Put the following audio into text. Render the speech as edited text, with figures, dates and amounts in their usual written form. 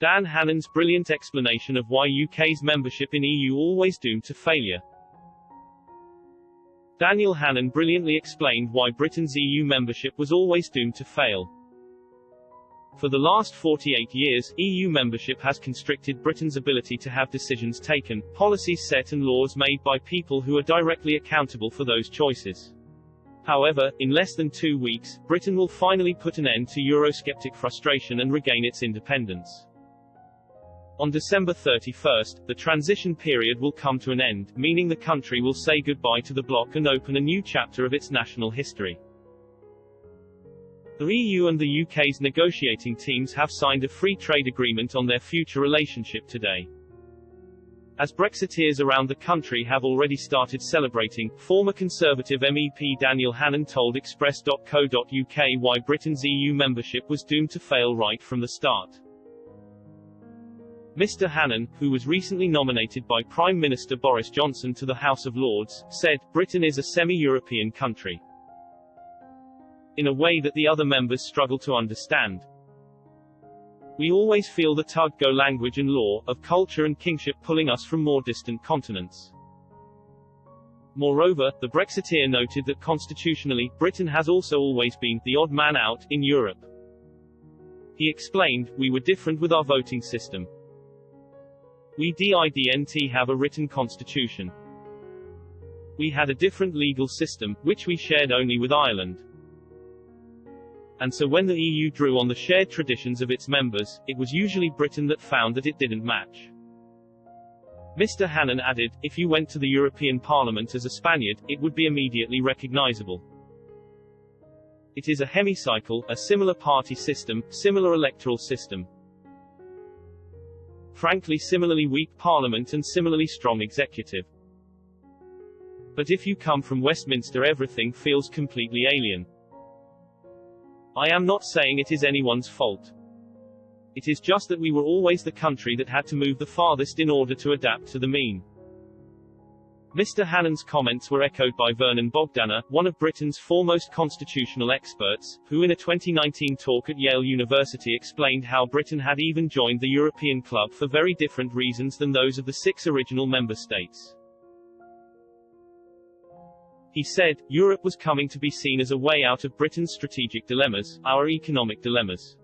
Dan Hannan's brilliant explanation of why UK's membership in EU always doomed to failure. Daniel Hannan brilliantly explained why Britain's EU membership was always doomed to fail. For the last 48 years, EU membership has constricted Britain's ability to have decisions taken, policies set and laws made by people who are directly accountable for those choices. However, in less than 2 weeks, Britain will finally put an end to Eurosceptic frustration and regain its independence. On December 31st, the transition period will come to an end, meaning the country will say goodbye to the bloc and open a new chapter of its national history. The EU and the UK's negotiating teams have signed a free trade agreement on their future relationship today. As Brexiteers around the country have already started celebrating, former Conservative MEP Daniel Hannan told Express.co.uk why Britain's EU membership was doomed to fail right from the start. Mr. Hannan, who was recently nominated by Prime Minister Boris Johnson to the House of Lords, said, "Britain is a semi-European country. In a way that the other members struggle to understand. We always feel the tug-go language and law, of culture and kingship pulling us from more distant continents." Moreover, the Brexiteer noted that constitutionally, Britain has also always been the odd man out in Europe. He explained, "We were different with our voting system. We didn't have a written constitution. We had a different legal system, which we shared only with Ireland. And so when the EU drew on the shared traditions of its members, it was usually Britain that found that it didn't match." Mr. Hannan added, "If you went to the European Parliament as a Spaniard, it would be immediately recognizable. It is a hemicycle, a similar party system, similar electoral system. Frankly, similarly weak parliament and similarly strong executive. But if you come from Westminster, everything feels completely alien. I am not saying it is anyone's fault. It is just that we were always the country that had to move the farthest in order to adapt to the mean." Mr. Hannan's comments were echoed by Vernon Bogdanor, one of Britain's foremost constitutional experts, who in a 2019 talk at Yale University explained how Britain had even joined the European club for very different reasons than those of the 6 original member states. He said, "Europe was coming to be seen as a way out of Britain's strategic dilemmas, our economic dilemmas.